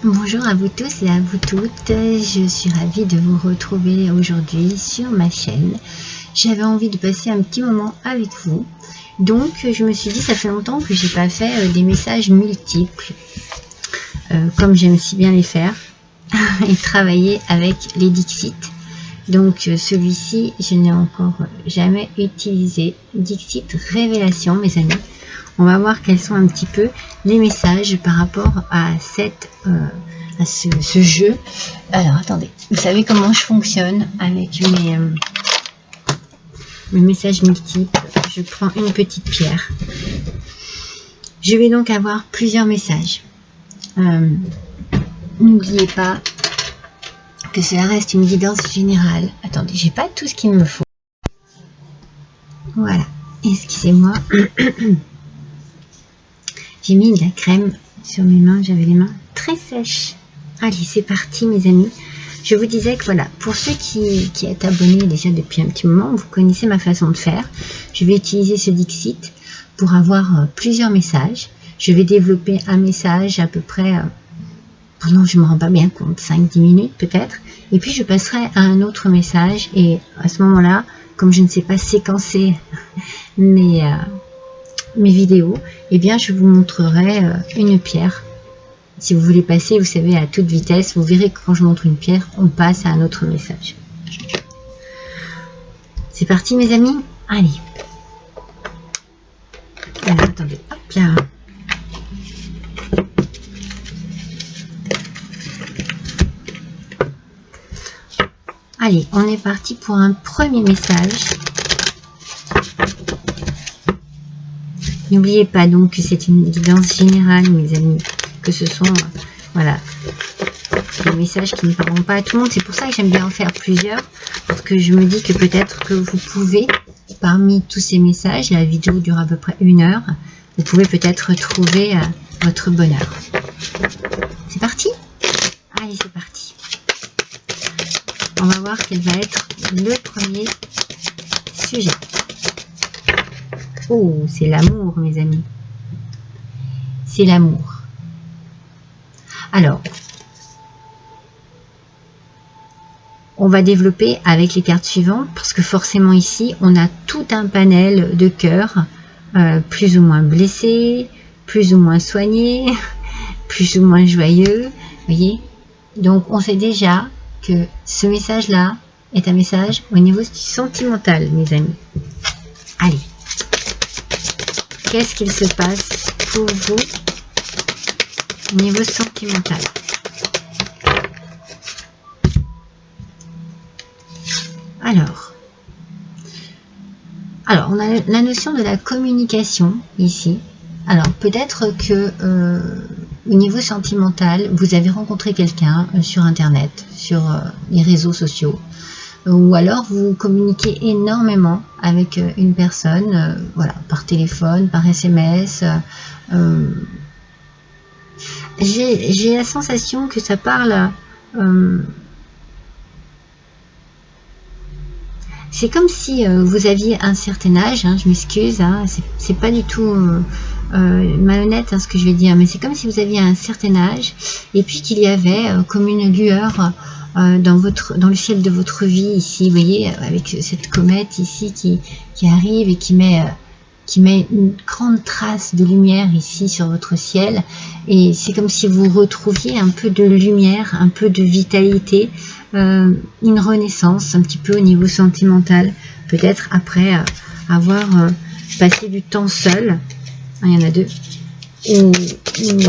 Bonjour à vous tous et à vous toutes, je suis ravie de vous retrouver aujourd'hui sur ma chaîne. J'avais envie de passer un petit moment avec vous, donc je me suis dit ça fait longtemps que j'ai pas fait des messages multiples, comme j'aime si bien les faire, et travailler avec les Dixit. Donc celui-ci, je n'ai encore jamais utilisé. Dixit Révélation, mes amis. On va voir quels sont un petit peu les messages par rapport à ce jeu. Alors, attendez. Vous savez comment je fonctionne avec mes messages multiples. Je prends une petite pierre. Je vais donc avoir plusieurs messages. N'oubliez pas que cela reste une guidance générale. Attendez, j'ai pas tout ce qu'il me faut. Voilà. Excusez-moi. J'ai mis de la crème sur mes mains, j'avais les mains très sèches. Allez, c'est parti mes amis. Je vous disais que voilà, pour ceux qui êtes abonnés déjà depuis un petit moment, vous connaissez ma façon de faire. Je vais utiliser ce Dixit pour avoir plusieurs messages. Je vais développer un message à peu près, pendant je ne me rends pas bien compte, 5-10 minutes peut-être. Et puis je passerai à un autre message et à ce moment-là, comme je ne sais pas séquencer mes vidéos, eh bien je vous montrerai une pierre. Si vous voulez passer, vous savez, à toute vitesse, vous verrez que quand je montre une pierre, on passe à un autre message. C'est parti mes amis. Allez. Alors, attendez, hop là. Allez, on est parti pour un premier message. N'oubliez pas donc que c'est une guidance générale, mes amis, que ce sont, voilà, des messages qui ne parleront pas à tout le monde. C'est pour ça que j'aime bien en faire plusieurs, parce que je me dis que peut-être que vous pouvez, parmi tous ces messages, la vidéo dure à peu près 1 heure, vous pouvez peut-être trouver votre bonheur. C'est parti? Allez, c'est parti. On va voir quel va être le premier sujet. Oh, c'est l'amour, mes amis. C'est l'amour. Alors, on va développer avec les cartes suivantes, parce que forcément ici, on a tout un panel de cœurs, plus ou moins blessés, plus ou moins soignés, plus ou moins joyeux, voyez. Donc, on sait déjà que ce message-là est un message au niveau sentimental, mes amis. Allez. Qu'est-ce qu'il se passe pour vous au niveau sentimental? Alors, on a la notion de la communication ici. Alors, peut-être que au niveau sentimental, vous avez rencontré quelqu'un sur Internet, sur les réseaux sociaux, ou alors vous communiquez énormément avec une personne, voilà, par téléphone, par SMS. J'ai la sensation que ça parle. C'est comme si vous aviez un certain âge, hein, je m'excuse, hein, c'est pas du tout malhonnête ce que je vais dire, mais c'est comme si vous aviez un certain âge et puis qu'il y avait comme une lueur dans le ciel de votre vie ici, vous voyez, avec cette comète ici qui arrive et qui met une grande trace de lumière ici sur votre ciel, et c'est comme si vous retrouviez un peu de lumière, un peu de vitalité, une renaissance un petit peu au niveau sentimental, peut-être après avoir passé du temps seul, il y en a deux, ou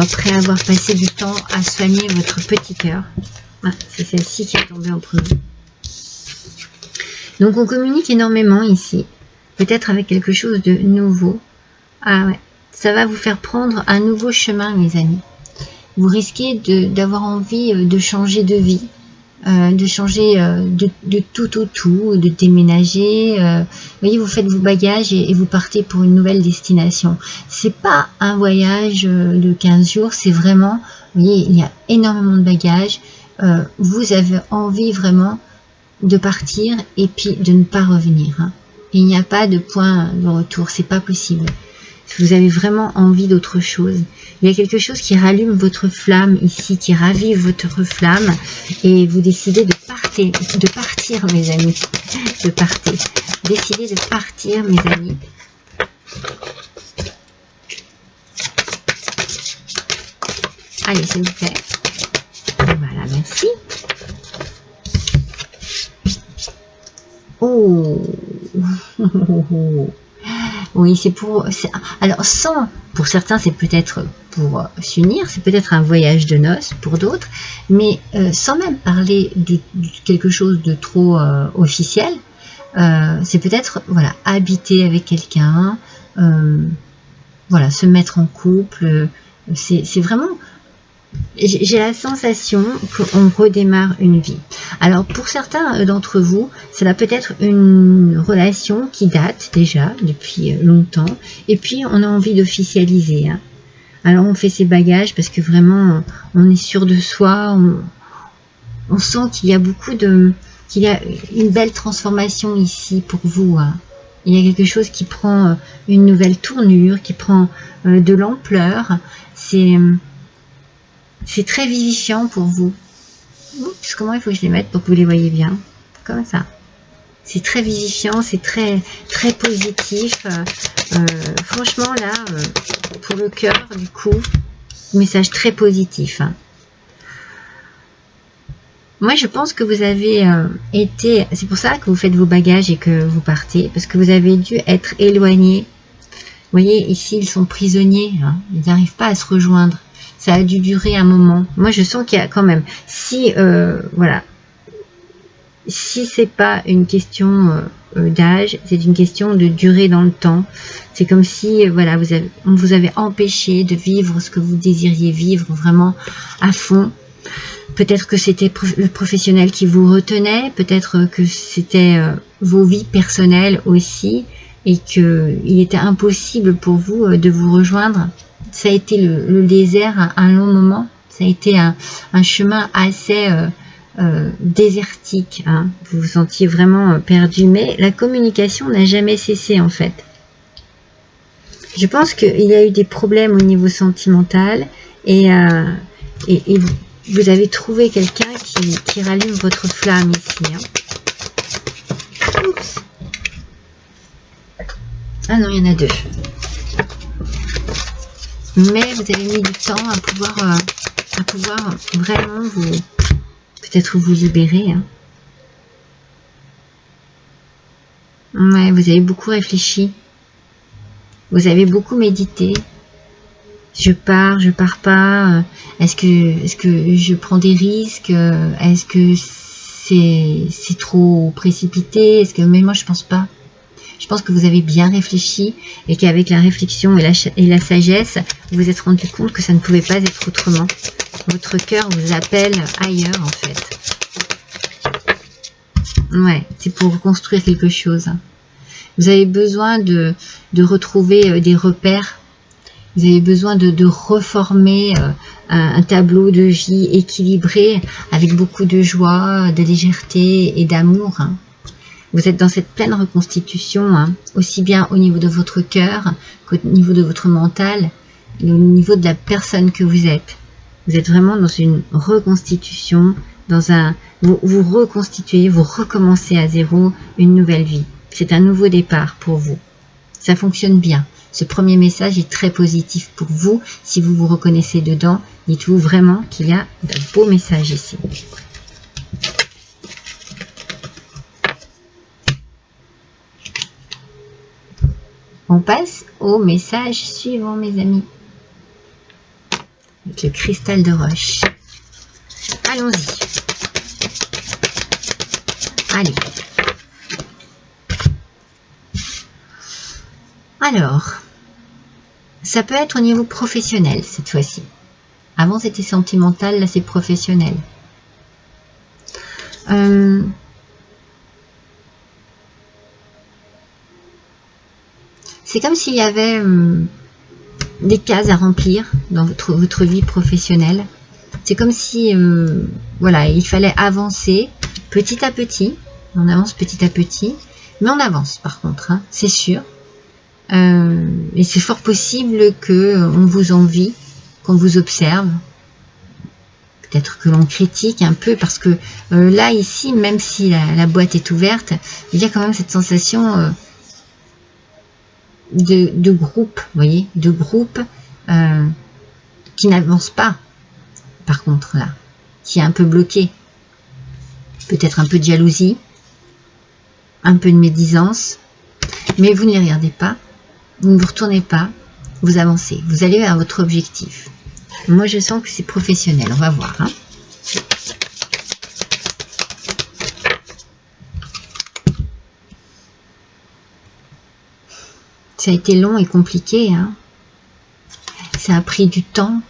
après avoir passé du temps à soigner votre petit cœur. Ah, c'est celle-ci qui est tombée en premier. Donc on communique énormément ici, peut-être avec quelque chose de nouveau. Ah ouais, ça va vous faire prendre un nouveau chemin, mes amis. Vous risquez d'avoir envie de changer de vie, de changer de tout au tout, de déménager. Vous voyez, vous faites vos bagages et vous partez pour une nouvelle destination. C'est pas un voyage de 15 jours, c'est vraiment, vous voyez, il y a énormément de bagages. Vous avez envie vraiment de partir et puis de ne pas revenir, hein. Il n'y a pas de point de retour, c'est pas possible. Vous avez vraiment envie d'autre chose. Il y a quelque chose qui rallume votre flamme ici, qui ravive votre flamme. Et vous décidez de partir, mes amis. Décidez de partir, mes amis. Allez, s'il vous plaît. Voilà, merci. Oh. Oui, c'est pour... Alors, pour certains, c'est peut-être pour s'unir, c'est peut-être un voyage de noces pour d'autres, mais sans même parler de quelque chose de trop officiel, c'est peut-être, voilà, habiter avec quelqu'un, voilà, se mettre en couple, c'est vraiment... J'ai la sensation qu'on redémarre une vie. Alors pour certains d'entre vous, cela peut être une relation qui date déjà depuis longtemps, et puis on a envie d'officialiser. Hein. Alors on fait ses bagages parce que vraiment on est sûr de soi, on sent qu'il y a qu'il y a une belle transformation ici pour vous. Hein. Il y a quelque chose qui prend une nouvelle tournure, qui prend de l'ampleur. C'est très vivifiant pour vous. Oups, comment il faut que je les mette pour que vous les voyez bien? Comme ça. C'est très vivifiant, c'est très positif. Franchement, là, pour le cœur, du coup, message très positif. Hein. Moi, je pense que vous avez été... C'est pour ça que vous faites vos bagages et que vous partez. Parce que vous avez dû être éloigné. Vous voyez, ici, ils sont prisonniers. Hein. Ils n'arrivent pas à se rejoindre. Ça a dû durer un moment. Moi, je sens qu'il y a quand même... Si, voilà... Si c'est pas une question d'âge, c'est une question de durée dans le temps. C'est comme si, voilà, on vous avait empêché de vivre ce que vous désiriez vivre vraiment à fond. Peut-être que c'était le professionnel qui vous retenait, peut-être que c'était vos vies personnelles aussi, et qu'il était impossible pour vous de vous rejoindre. Ça a été le désert un long moment, ça a été un chemin assez désertique, hein. Vous vous sentiez vraiment perdu, mais la communication n'a jamais cessé en fait. Je pense qu'il y a eu des problèmes au niveau sentimental et vous avez trouvé quelqu'un qui rallume votre flamme ici. Hein. Oups. Ah non, il y en a deux. Mais vous avez mis du temps à pouvoir vraiment peut-être vous libérer. Hein. Ouais, vous avez beaucoup réfléchi. Vous avez beaucoup médité. Je pars pas. Est-ce que je prends des risques? Est-ce que c'est trop précipité? Mais moi je pense pas. Je pense que vous avez bien réfléchi et qu'avec la réflexion et la sagesse, vous vous êtes rendu compte que ça ne pouvait pas être autrement. Votre cœur vous appelle ailleurs en fait. Ouais, c'est pour reconstruire quelque chose. Vous avez besoin de retrouver des repères. Vous avez besoin de reformer un tableau de vie équilibré avec beaucoup de joie, de légèreté et d'amour. Hein. Vous êtes dans cette pleine reconstitution, hein, aussi bien au niveau de votre cœur qu'au niveau de votre mental et au niveau de la personne que vous êtes. Vous êtes vraiment dans une reconstitution, vous reconstituez, vous recommencez à zéro une nouvelle vie. C'est un nouveau départ pour vous. Ça fonctionne bien. Ce premier message est très positif pour vous. Si vous vous reconnaissez dedans, dites-vous vraiment qu'il y a de beaux messages ici. On passe au message suivant, mes amis. Avec le cristal de roche. Allons-y. Allez. Alors, ça peut être au niveau professionnel cette fois-ci. Avant c'était sentimental, là c'est professionnel. C'est comme s'il y avait des cases à remplir dans votre vie professionnelle. C'est comme si, voilà, il fallait avancer petit à petit. On avance petit à petit, mais on avance par contre, hein, c'est sûr. Et c'est fort possible qu'on vous envie, qu'on vous observe. Peut-être que l'on critique un peu, parce que là, ici, même si la boîte est ouverte, il y a quand même cette sensation de groupe, vous voyez, de groupe qui n'avance pas, par contre, là, qui est un peu bloqué. Peut-être un peu de jalousie, un peu de médisance, mais vous ne les regardez pas, vous ne vous retournez pas, vous avancez, vous allez vers votre objectif. Moi, je sens que c'est professionnel, on va voir. Hein. Ça a été long et compliqué. Hein. Ça a pris du temps.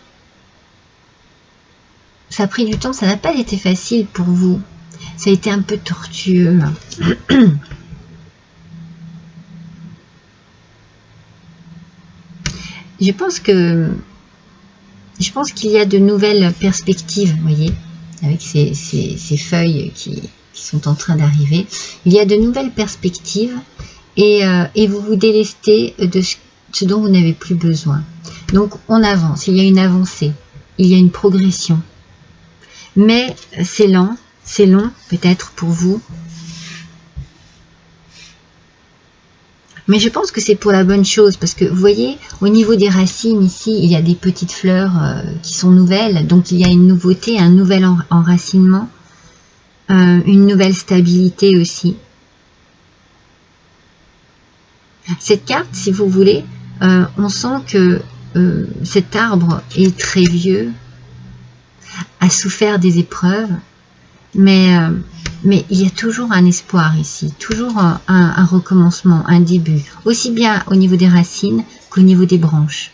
Ça a pris du temps, ça n'a pas été facile pour vous. Ça a été un peu tortueux. Je pense qu'il y a de nouvelles perspectives, vous voyez, avec ces feuilles qui sont en train d'arriver. Il y a de nouvelles perspectives et vous vous délestez de ce dont vous n'avez plus besoin. Donc on avance, il y a une avancée, il y a une progression. Mais c'est lent, c'est long peut-être pour vous. Mais je pense que c'est pour la bonne chose, parce que vous voyez, au niveau des racines, ici, il y a des petites fleurs qui sont nouvelles, donc il y a une nouveauté, un nouvel enracinement, une nouvelle stabilité aussi. Cette carte, si vous voulez, on sent que cet arbre est très vieux, a souffert des épreuves, mais il y a toujours un espoir ici, toujours un recommencement, un début, aussi bien au niveau des racines qu'au niveau des branches.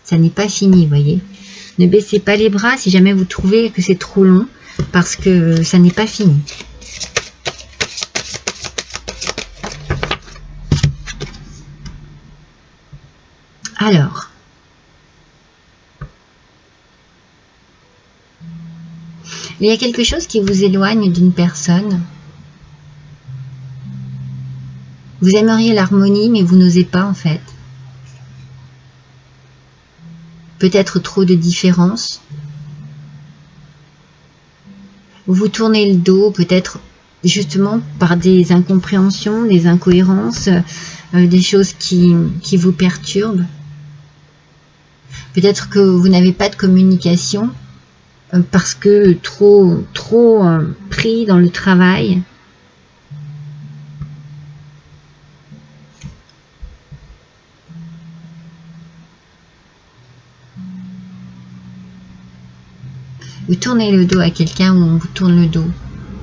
Ça n'est pas fini, vous voyez. Ne baissez pas les bras si jamais vous trouvez que c'est trop long, parce que ça n'est pas fini. Alors, il y a quelque chose qui vous éloigne d'une personne. Vous aimeriez l'harmonie, mais vous n'osez pas en fait. Peut-être trop de différences. Vous vous tournez le dos, peut-être justement par des incompréhensions, des incohérences, des choses qui vous perturbent. Peut-être que vous n'avez pas de communication parce que trop pris dans le travail. Vous tournez le dos à quelqu'un ou on vous tourne le dos.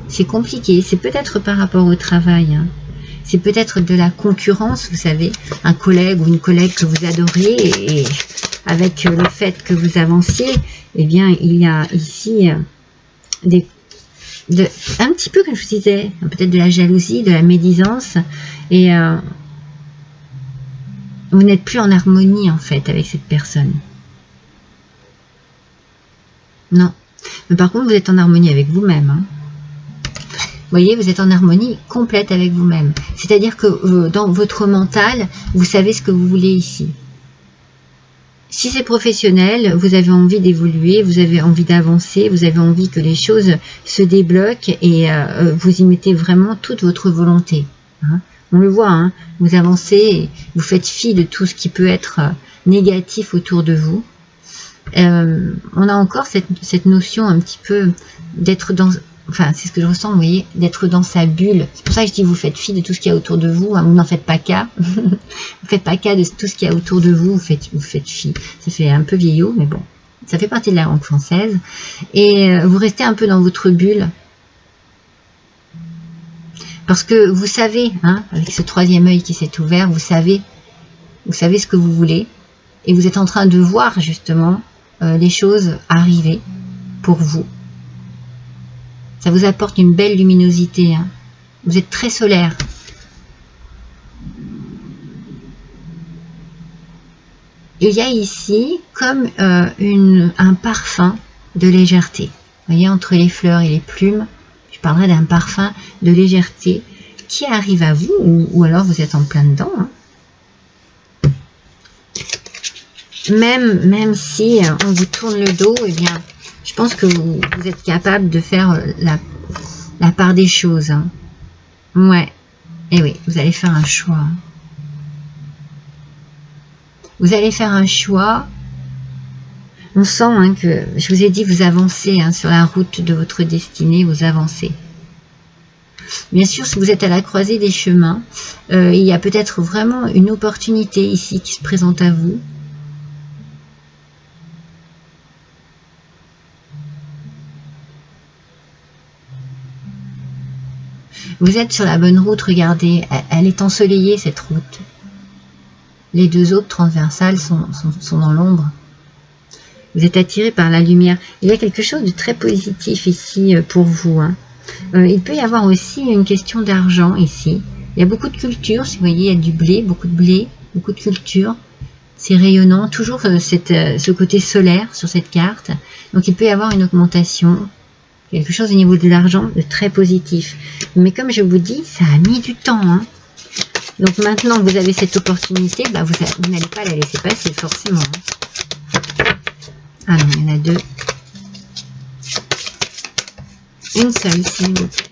C'est compliqué, c'est peut-être par rapport au travail. Hein. C'est peut-être de la concurrence, vous savez, un collègue ou une collègue que vous adorez et avec le fait que vous avanciez, eh bien, il y a ici un petit peu, comme je vous disais, peut-être de la jalousie, de la médisance, et vous n'êtes plus en harmonie, en fait, avec cette personne. Non. Mais par contre, vous êtes en harmonie avec vous-même. Hein. Vous voyez, vous êtes en harmonie complète avec vous-même. C'est-à-dire que dans votre mental, vous savez ce que vous voulez ici. Si c'est professionnel, vous avez envie d'évoluer, vous avez envie d'avancer, vous avez envie que les choses se débloquent et vous y mettez vraiment toute votre volonté. Hein. On le voit, hein, vous avancez, vous faites fi de tout ce qui peut être négatif autour de vous. On a encore cette notion un petit peu d'être dans... Enfin, c'est ce que je ressens, vous voyez, d'être dans sa bulle. C'est pour ça que je dis, vous faites fi de tout ce qu'il y a autour de vous. Hein, vous n'en faites pas cas. Vous faites pas cas de tout ce qu'il y a autour de vous. Vous faites fi. Ça fait un peu vieillot, mais bon. Ça fait partie de la langue française. Et vous restez un peu dans votre bulle. Parce que vous savez, hein, avec ce troisième œil qui s'est ouvert, vous savez ce que vous voulez. Et vous êtes en train de voir, justement, les choses arriver pour vous. Ça vous apporte une belle luminosité. Hein. Vous êtes très solaire. Il y a ici comme un parfum de légèreté. Vous voyez, entre les fleurs et les plumes, je parlerai d'un parfum de légèreté qui arrive à vous, ou alors vous êtes en plein dedans. Hein. même si on vous tourne le dos, eh bien, je pense que vous êtes capable de faire la part des choses. Hein. Ouais, et oui, vous allez faire un choix. Vous allez faire un choix. On sent hein, que, je vous ai dit, vous avancez hein, sur la route de votre destinée, vous avancez. Bien sûr, si vous êtes à la croisée des chemins, il y a peut-être vraiment une opportunité ici qui se présente à vous. Vous êtes sur la bonne route, regardez, elle est ensoleillée cette route. Les deux autres transversales sont dans l'ombre. Vous êtes attiré par la lumière. Il y a quelque chose de très positif ici pour vous. Hein. Il peut y avoir aussi une question d'argent ici. Il y a beaucoup de culture, si vous voyez, il y a du blé, beaucoup de culture. C'est rayonnant, toujours ce côté solaire sur cette carte. Donc il peut y avoir une augmentation, quelque chose au niveau de l'argent de très positif. Mais comme je vous dis, ça a mis du temps. Hein. Donc maintenant que vous avez cette opportunité, bah vous n'allez pas la laisser passer forcément. Hein. Ah non, il y en a deux. Une seule, s'il vous plaît.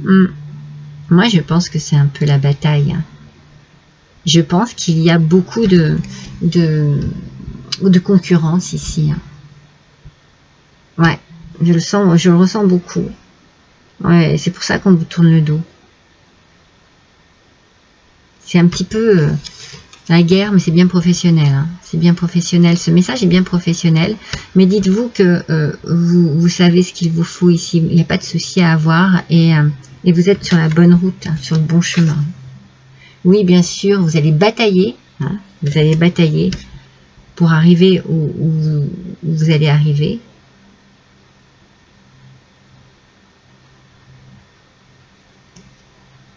Merci. Moi, je pense que c'est un peu la bataille. Je pense qu'il y a beaucoup de concurrence ici. Ouais, je le ressens beaucoup. Ouais, c'est pour ça qu'on vous tourne le dos. C'est un petit peu la guerre, mais c'est bien professionnel. Hein. C'est bien professionnel. Ce message est bien professionnel. Mais dites-vous que vous savez ce qu'il vous faut ici. Il n'y a pas de souci à avoir. Et vous êtes sur la bonne route, hein, sur le bon chemin. Oui, bien sûr, vous allez batailler. Hein, vous allez batailler pour arriver où vous allez arriver.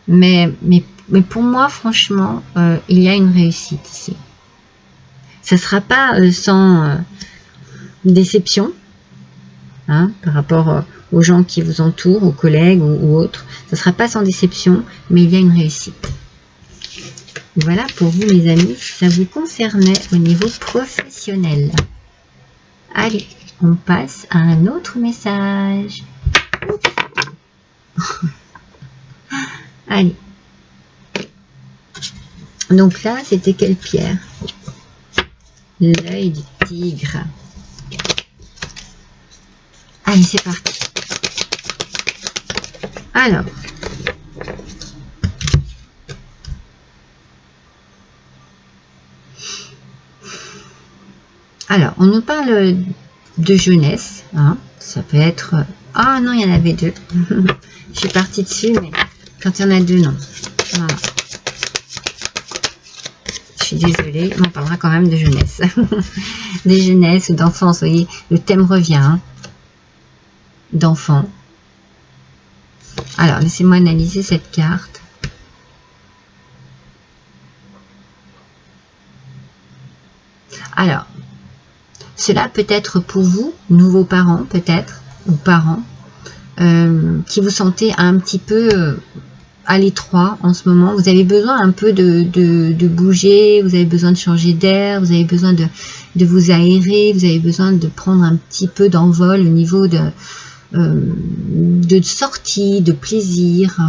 Mais pour moi, franchement, il y a une réussite ici. Ça ne sera pas sans déception hein, par rapport aux gens qui vous entourent, aux collègues ou autres. Ça ne sera pas sans déception, mais il y a une réussite. Voilà pour vous, mes amis, si ça vous concernait au niveau professionnel. Allez, on passe à un autre message. Allez. Donc là, c'était quelle pierre? L'œil du tigre. Allez, c'est parti. Alors, on nous parle de jeunesse. Hein. Ça peut être... Ah non, il y en avait deux. Je suis partie dessus, mais quand il y en a deux, non. Voilà. Je suis désolée, mais on parlera quand même de jeunesse. Des jeunesses ou d'enfance, vous voyez, le thème revient. Hein. D'enfants. Alors, laissez-moi analyser cette carte. Alors, cela peut être pour vous, nouveaux parents peut-être, ou parents, qui vous sentez un petit peu à l'étroit en ce moment. Vous avez besoin un peu de bouger, vous avez besoin de changer d'air, vous avez besoin de vous aérer, vous avez besoin de prendre un petit peu d'envol au niveau de sortie, de plaisir.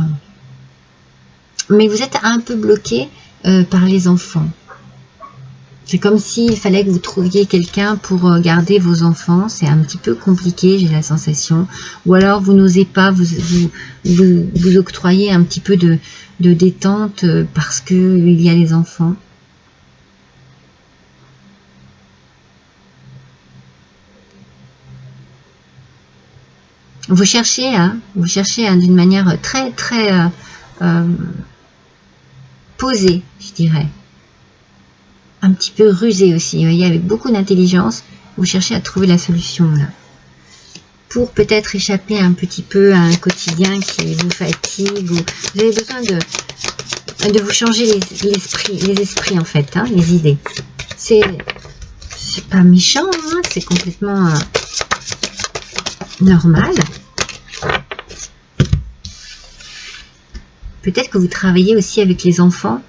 Mais vous êtes un peu bloqué par les enfants. C'est comme s'il fallait que vous trouviez quelqu'un pour garder vos enfants. C'est un petit peu compliqué, j'ai la sensation. Ou alors vous n'osez pas vous octroyer un petit peu de détente parce qu'il y a les enfants. Vous cherchez d'une manière très posée, je dirais. Un petit peu rusé aussi, vous voyez, avec beaucoup d'intelligence, vous cherchez à trouver la solution là. Pour peut-être échapper un petit peu à un quotidien qui vous fatigue, ou vous avez besoin de vous changer les esprits en fait, hein, les idées. C'est pas méchant, hein, c'est complètement normal. Peut-être que vous travaillez aussi avec les enfants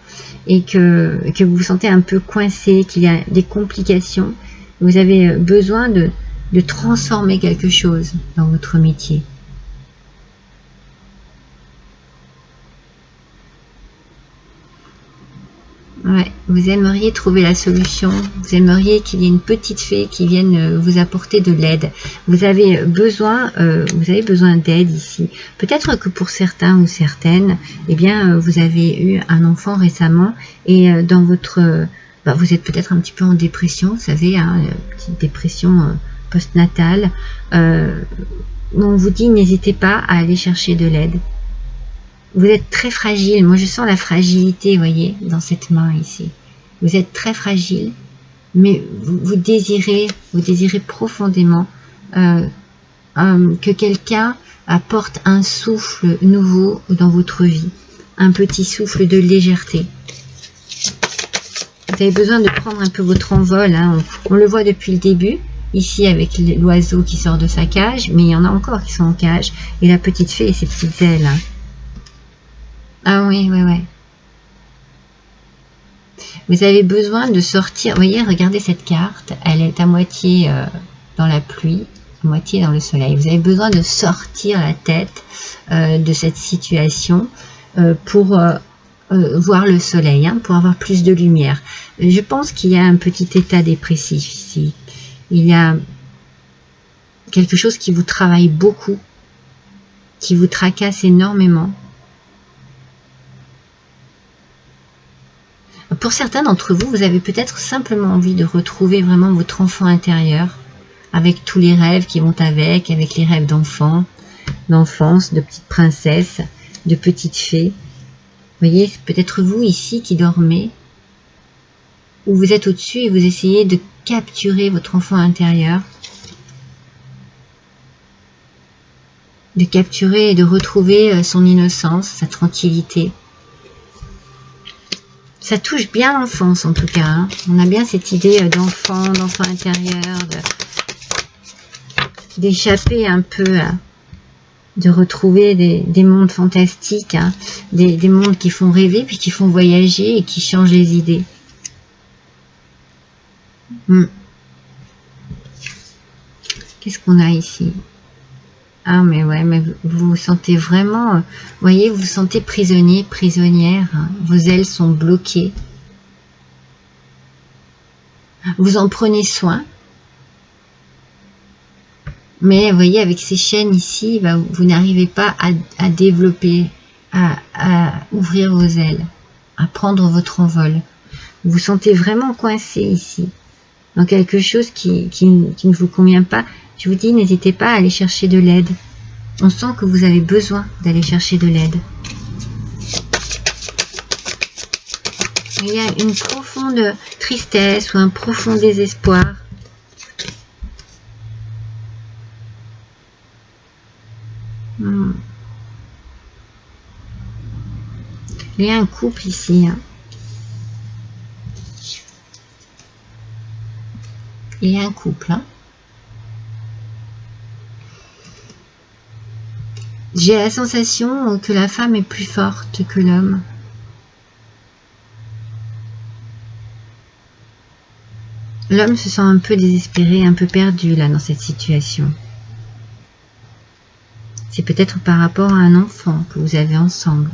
et que vous vous sentez un peu coincé, qu'il y a des complications. Vous avez besoin de transformer quelque chose dans votre métier. Ouais, vous aimeriez trouver la solution, vous aimeriez qu'il y ait une petite fée qui vienne vous apporter de l'aide. Vous avez besoin d'aide ici. Peut-être que pour certains ou certaines, eh bien, vous avez eu un enfant récemment et dans votre... vous êtes peut-être un petit peu en dépression, vous savez, hein, petite dépression postnatale. On vous dit, n'hésitez pas à aller chercher de l'aide. Vous êtes très fragile. Moi, je sens la fragilité, vous voyez, dans cette main ici. Vous êtes très fragile, mais vous désirez profondément que quelqu'un apporte un souffle nouveau dans votre vie, un petit souffle de légèreté. Vous avez besoin de prendre un peu votre envol. Hein. On le voit depuis le début, ici avec l'oiseau qui sort de sa cage, mais il y en a encore qui sont en cage, et la petite fée et ses petites ailes. Hein. Ah oui, oui, oui. Vous avez besoin de sortir. Vous voyez, regardez cette carte. Elle est à moitié dans la pluie, à moitié dans le soleil. Vous avez besoin de sortir la tête de cette situation pour voir le soleil, hein, pour avoir plus de lumière. Je pense qu'il y a un petit état dépressif ici. Il y a quelque chose qui vous travaille beaucoup, qui vous tracasse énormément. Pour certains d'entre vous, vous avez peut-être simplement envie de retrouver vraiment votre enfant intérieur, avec tous les rêves qui vont avec les rêves d'enfant, d'enfance, de petite princesse, de petite fée. Vous voyez, c'est peut-être vous ici qui dormez, ou vous êtes au-dessus et vous essayez de capturer votre enfant intérieur, de capturer et de retrouver son innocence, sa tranquillité. Ça touche bien l'enfance en tout cas. Hein. On a bien cette idée d'enfant intérieur, d'échapper un peu, de retrouver des mondes fantastiques, hein, des mondes qui font rêver, puis qui font voyager et qui changent les idées. Qu'est-ce qu'on a ici? Ah mais ouais, mais vous vous sentez vraiment, vous voyez, vous vous sentez prisonnier, prisonnière, hein, vos ailes sont bloquées. Vous en prenez soin. Mais vous voyez, avec ces chaînes ici, vous n'arrivez pas à développer, à ouvrir vos ailes, à prendre votre envol. Vous vous sentez vraiment coincé ici, dans quelque chose qui ne vous convient pas. Je vous dis, n'hésitez pas à aller chercher de l'aide. On sent que vous avez besoin d'aller chercher de l'aide. Il y a une profonde tristesse ou un profond désespoir. Il y a un couple ici. Hein. Il y a un couple. Hein. J'ai la sensation que la femme est plus forte que l'homme. L'homme se sent un peu désespéré, un peu perdu là dans cette situation. C'est peut-être par rapport à un enfant que vous avez ensemble.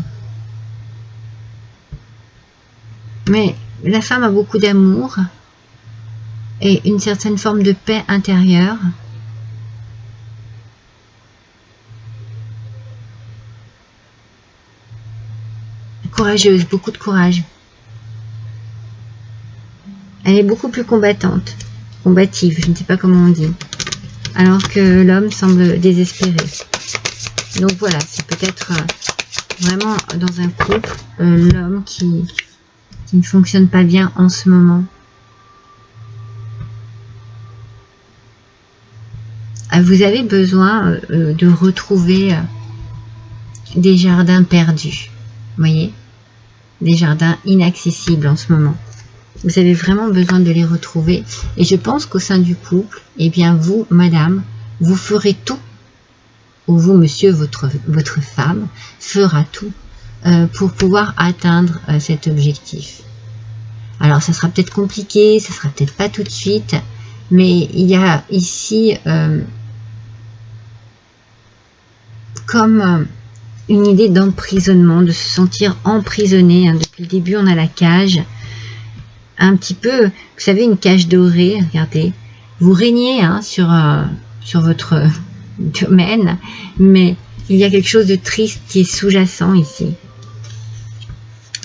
Mais la femme a beaucoup d'amour et une certaine forme de paix intérieure. Courageuse, beaucoup de courage. Elle est beaucoup plus combattante, combative, je ne sais pas comment on dit. Alors que l'homme semble désespéré. Donc voilà, c'est peut-être vraiment dans un couple, l'homme qui ne fonctionne pas bien en ce moment. Vous avez besoin de retrouver des jardins perdus, vous voyez, des jardins inaccessibles en ce moment. Vous avez vraiment besoin de les retrouver. Et je pense qu'au sein du couple, eh bien vous, madame, vous ferez tout, ou vous, monsieur, votre femme, fera tout pour pouvoir atteindre cet objectif. Alors ça sera peut-être compliqué, ça sera peut-être pas tout de suite, mais il y a ici comme une idée d'emprisonnement, de se sentir emprisonné. Depuis le début, on a la cage. Un petit peu, vous savez, une cage dorée, regardez. Vous régnez sur votre domaine, mais il y a quelque chose de triste qui est sous-jacent ici.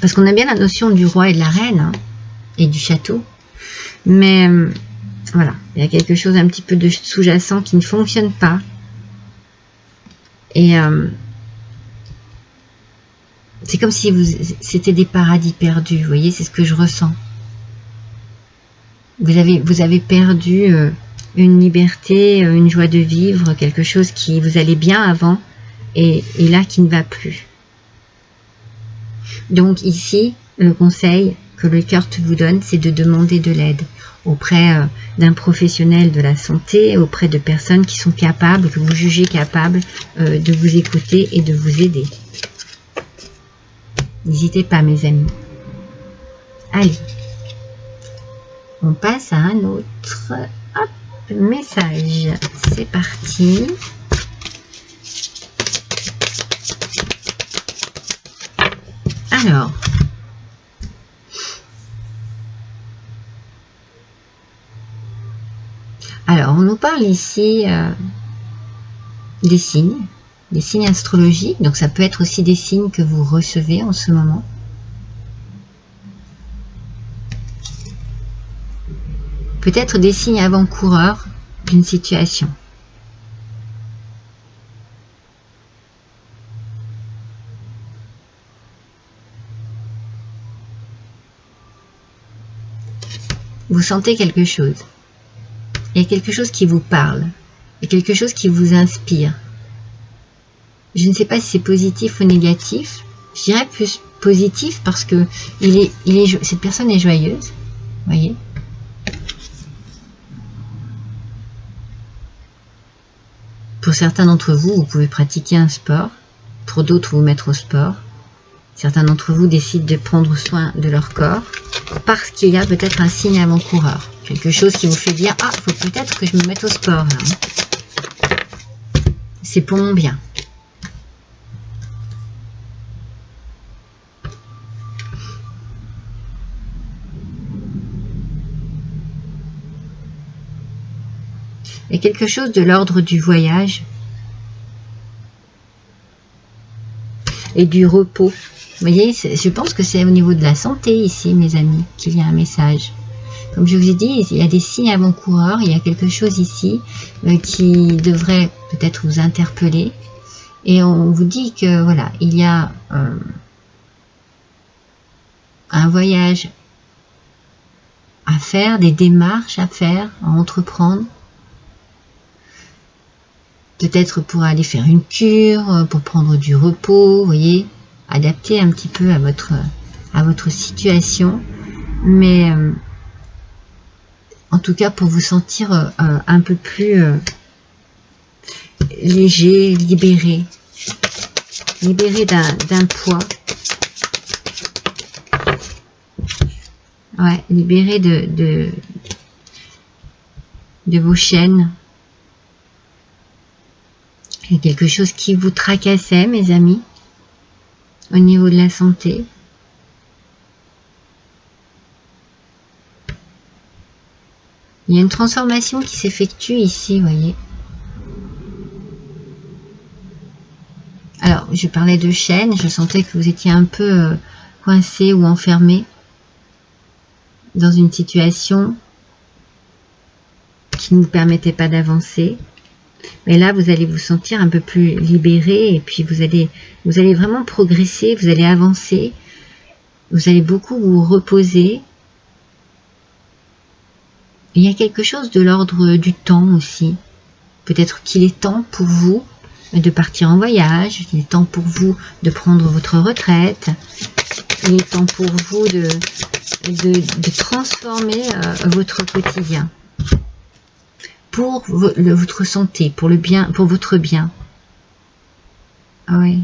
Parce qu'on a bien la notion du roi et de la reine, et du château. Mais voilà, il y a quelque chose un petit peu de sous-jacent qui ne fonctionne pas. Et c'est comme si c'était des paradis perdus, vous voyez, c'est ce que je ressens. Vous avez perdu une liberté, une joie de vivre, quelque chose qui vous allait bien avant, et là qui ne va plus. Donc ici, le conseil que le cœur vous donne, c'est de demander de l'aide auprès d'un professionnel de la santé, auprès de personnes qui sont capables, que vous jugez capables de vous écouter et de vous aider. N'hésitez pas, mes amis. Allez, on passe à un autre message. C'est parti. Alors, on nous parle ici des signes astrologiques. Donc, ça peut être aussi des signes que vous recevez en ce moment. Peut-être des signes avant-coureurs d'une situation. Vous sentez quelque chose. Il y a quelque chose qui vous parle. Il y a quelque chose qui vous inspire. Je ne sais pas si c'est positif ou négatif. Je dirais plus positif parce que cette personne est joyeuse. Vous voyez ? Pour certains d'entre vous, vous pouvez pratiquer un sport. Pour d'autres, vous mettre au sport. Certains d'entre vous décident de prendre soin de leur corps parce qu'il y a peut-être un signe avant-coureur. Quelque chose qui vous fait dire « Ah, il faut peut-être que je me mette au sport. C'est pour mon bien. » Il y a quelque chose de l'ordre du voyage et du repos. Vous voyez, je pense que c'est au niveau de la santé ici, mes amis, qu'il y a un message. Comme je vous ai dit, il y a des signes avant-coureurs, il y a quelque chose ici qui devrait peut-être vous interpeller. Et on vous dit que voilà, il y a un voyage à faire, des démarches à faire, à entreprendre. Peut-être pour aller faire une cure, pour prendre du repos, vous voyez, adapter un petit peu à votre situation. Mais en tout cas, pour vous sentir un peu plus léger, libéré d'un poids. Ouais, libéré de vos chaînes. Il y a quelque chose qui vous tracassait, mes amis, au niveau de la santé. Il y a une transformation qui s'effectue ici, vous voyez. Alors, je parlais de chaîne, je sentais que vous étiez un peu coincé ou enfermé dans une situation qui ne vous permettait pas d'avancer. Mais là, vous allez vous sentir un peu plus libéré et puis vous allez vraiment progresser, vous allez avancer, vous allez beaucoup vous reposer. Il y a quelque chose de l'ordre du temps aussi. Peut-être qu'il est temps pour vous de partir en voyage, il est temps pour vous de prendre votre retraite, il est temps pour vous de transformer votre quotidien. Pour votre santé, pour le bien, pour votre bien. Ah oui.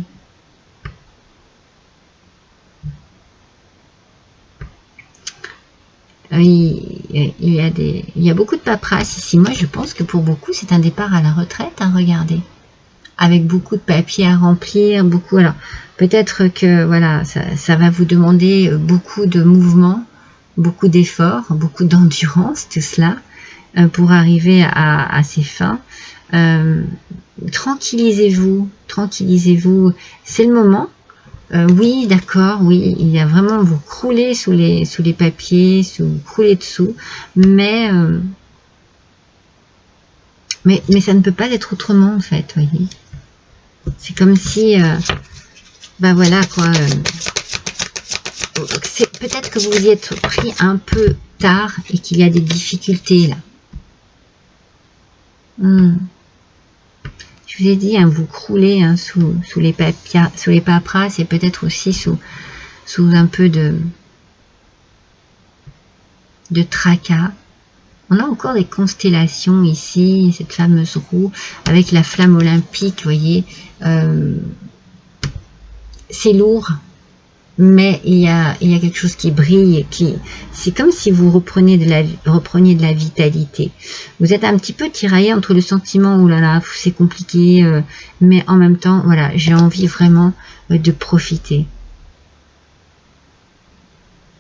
il y a beaucoup de paperasse ici. Moi, je pense que pour beaucoup, c'est un départ à la retraite, hein, regardez. Avec beaucoup de papiers à remplir, beaucoup. Alors, peut-être que voilà, ça va vous demander beaucoup de mouvements, beaucoup d'efforts, beaucoup d'endurance, tout cela, pour arriver à ces fins. Tranquillisez-vous, tranquillisez-vous, c'est le moment. Oui, d'accord, oui, il y a vraiment, vous croulez sous les papiers, vous croulez dessous, mais ça ne peut pas être autrement, en fait, voyez. C'est comme si, ben voilà, quoi, peut-être que vous y êtes pris un peu tard et qu'il y a des difficultés, là. Je vous ai dit, hein, vous croulez hein, sous les papiers, sous les paperasses et peut-être aussi sous un peu de tracas. On a encore des constellations ici, cette fameuse roue avec la flamme olympique, vous voyez. C'est lourd, mais il y a quelque chose qui brille, c'est comme si vous repreniez de la vitalité. Vous êtes un petit peu tiraillé entre le sentiment, oh là là, c'est compliqué, mais en même temps, voilà, j'ai envie vraiment de profiter.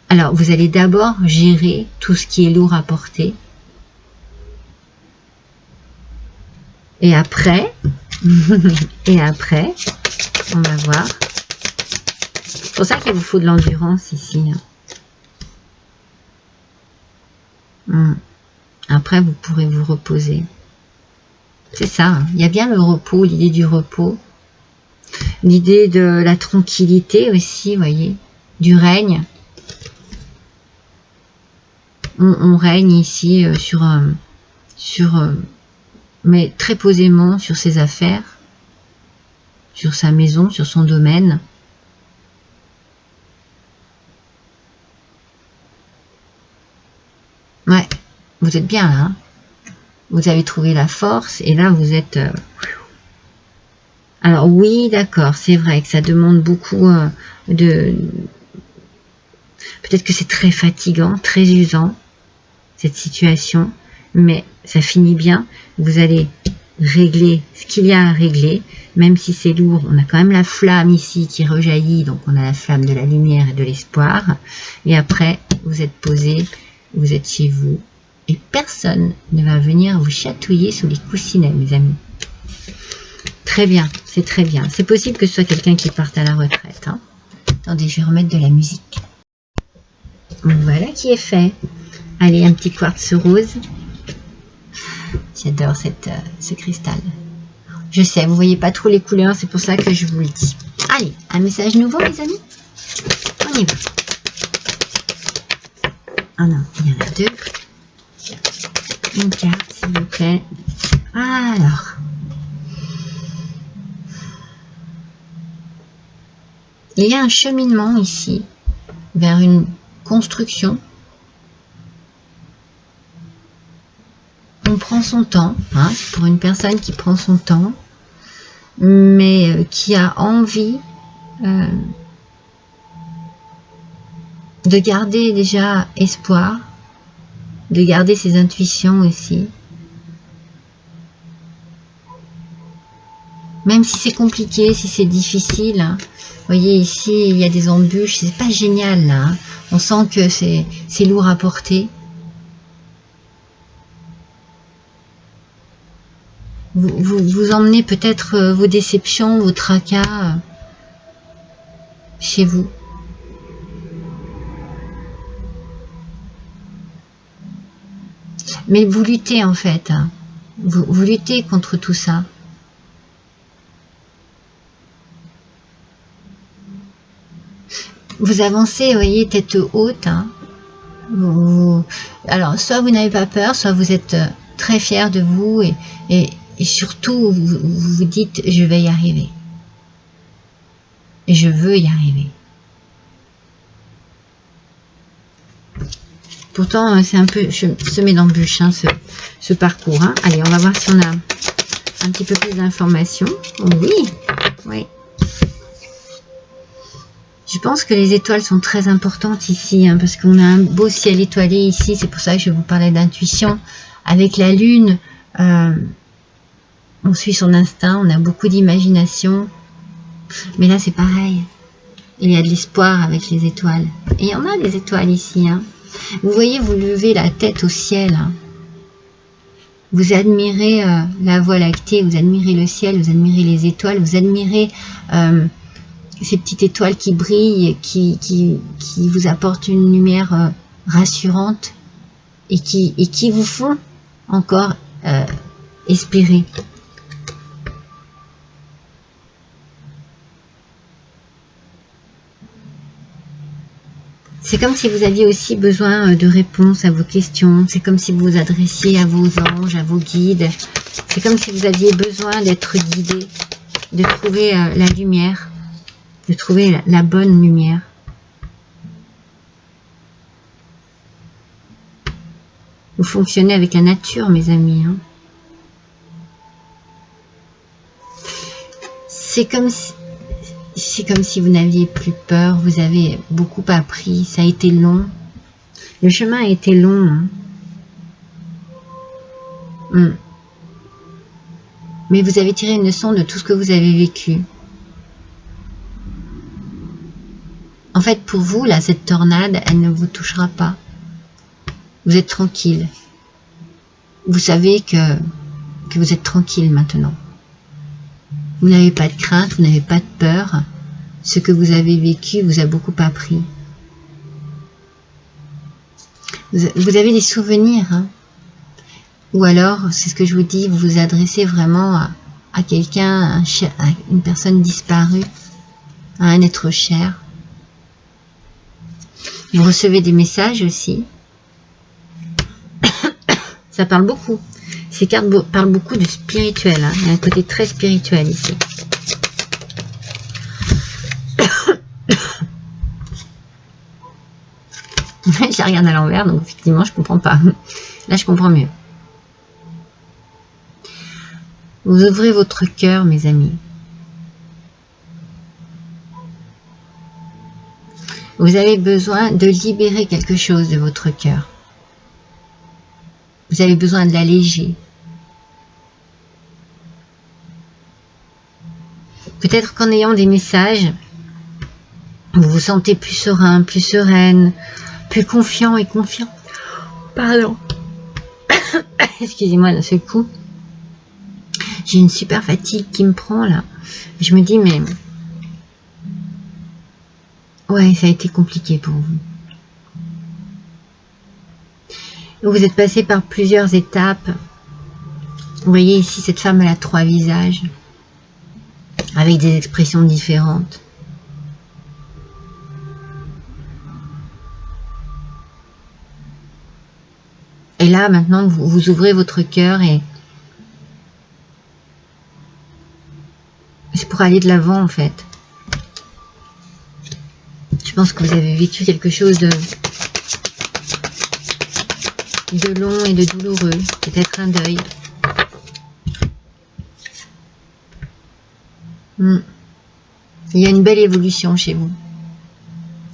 Alors, vous allez d'abord gérer tout ce qui est lourd à porter. Et après, on va voir. C'est pour ça qu'il vous faut de l'endurance ici. Après, vous pourrez vous reposer. C'est ça, hein. Il y a bien le repos, l'idée du repos. L'idée de la tranquillité aussi, vous voyez, du règne. On règne ici mais très posément sur ses affaires, sur sa maison, sur son domaine. Ouais, vous êtes bien là. Hein, vous avez trouvé la force et là vous êtes... Alors oui, d'accord, c'est vrai que ça demande beaucoup de... Peut-être que c'est très fatigant, très usant, cette situation, mais ça finit bien. Vous allez régler ce qu'il y a à régler, même si c'est lourd. On a quand même la flamme ici qui rejaillit, donc on a la flamme de la lumière et de l'espoir. Et après, vous êtes posé, vous êtes chez vous, et personne ne va venir vous chatouiller sous les coussinets, mes amis. Très bien, c'est très bien. C'est possible que ce soit quelqu'un qui parte à la retraite. Hein. Attendez, je vais remettre de la musique. Voilà qui est fait. Allez, un petit quartz rose. J'adore ce cristal. Je sais, vous voyez pas trop les couleurs, c'est pour ça que je vous le dis. Allez, un message nouveau, mes amis. On y va. Ah non, il y en a deux. Une carte, s'il vous plaît. Alors. Il y a un cheminement ici vers une construction. On prend son temps, hein, pour une personne qui prend son temps, mais qui a envie de garder déjà espoir, de garder ses intuitions aussi. Même si c'est compliqué, si c'est difficile, hein. Vous voyez ici, il y a des embûches, c'est pas génial là. Hein. On sent que c'est lourd à porter. Vous emmenez peut-être vos déceptions, vos tracas chez vous. Mais vous luttez en fait. Hein. Vous luttez contre tout ça. Vous avancez, vous voyez, tête haute. Hein. Alors, soit vous n'avez pas peur, soit vous êtes très fier de vous et surtout, vous vous dites, je vais y arriver. Et je veux y arriver. Pourtant, c'est un peu semé d'embûches, hein, ce parcours. Hein. Allez, on va voir si on a un petit peu plus d'informations. Oui, oui. Je pense que les étoiles sont très importantes ici, hein, parce qu'on a un beau ciel étoilé ici. C'est pour ça que je vous parlais d'intuition. Avec la lune, on suit son instinct, on a beaucoup d'imagination. Mais là, c'est pareil. Il y a de l'espoir avec les étoiles. Et il y en a des étoiles ici. Hein. Vous voyez, vous levez la tête au ciel. Hein. Vous admirez la Voie lactée, vous admirez le ciel, vous admirez les étoiles, vous admirez ces petites étoiles qui brillent, qui vous apportent une lumière rassurante et qui vous font encore espérer. C'est comme si vous aviez aussi besoin de réponses à vos questions. C'est comme si vous vous adressiez à vos anges, à vos guides. C'est comme si vous aviez besoin d'être guidé, de trouver la lumière, de trouver la bonne lumière. Vous fonctionnez avec la nature, mes amis. Hein. C'est comme si vous n'aviez plus peur, vous avez beaucoup appris, ça a été long. Le chemin a été long. Hein. Mais vous avez tiré une leçon de tout ce que vous avez vécu. En fait, pour vous, là, cette tornade, elle ne vous touchera pas. Vous êtes tranquille. Vous savez que vous êtes tranquille maintenant. Vous n'avez pas de crainte, vous n'avez pas de peur. Ce que vous avez vécu vous a beaucoup appris. Vous avez des souvenirs. Hein. Ou alors, c'est ce que je vous dis, vous vous adressez vraiment à quelqu'un, à une personne disparue, à un être cher. Vous recevez des messages aussi. Ça parle beaucoup. Ces cartes parlent beaucoup de spirituel. Hein. Il y a un côté très spirituel ici. Je la regarde à l'envers, donc effectivement, je comprends pas. Là, je comprends mieux. Vous ouvrez votre cœur, mes amis. Vous avez besoin de libérer quelque chose de votre cœur. Vous avez besoin de l'alléger. Peut-être qu'en ayant des messages, vous vous sentez plus serein, plus sereine, plus confiant et confiant. Pardon. Excusez-moi d'un seul coup. J'ai une super fatigue qui me prend là. Je me dis mais... Ouais, ça a été compliqué pour vous. Vous êtes passé par plusieurs étapes. Vous voyez ici, cette femme, elle a 3 visages. Avec des expressions différentes. Et là, maintenant, vous ouvrez votre cœur et... C'est pour aller de l'avant, en fait. Je pense que vous avez vécu quelque chose de long et de douloureux. Peut-être un deuil. Il y a une belle évolution chez vous.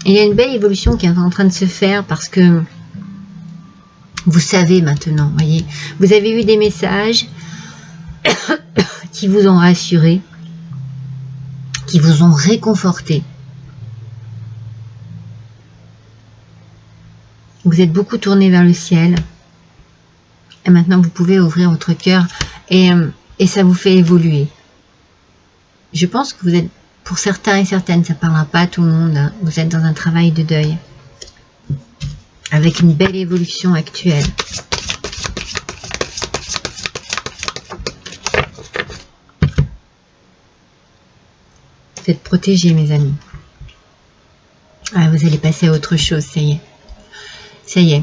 Il y a une belle évolution qui est en train de se faire parce que vous savez maintenant, voyez. Vous avez eu des messages qui vous ont rassuré, qui vous ont réconforté. Vous êtes beaucoup tourné vers le ciel. Et maintenant, vous pouvez ouvrir votre cœur et ça vous fait évoluer. Je pense que vous êtes, pour certains et certaines, ça ne parlera pas à tout le monde, hein, vous êtes dans un travail de deuil. Avec une belle évolution actuelle. Vous êtes protégés, mes amis. Ah, vous allez passer à autre chose, ça y est. Ça y est.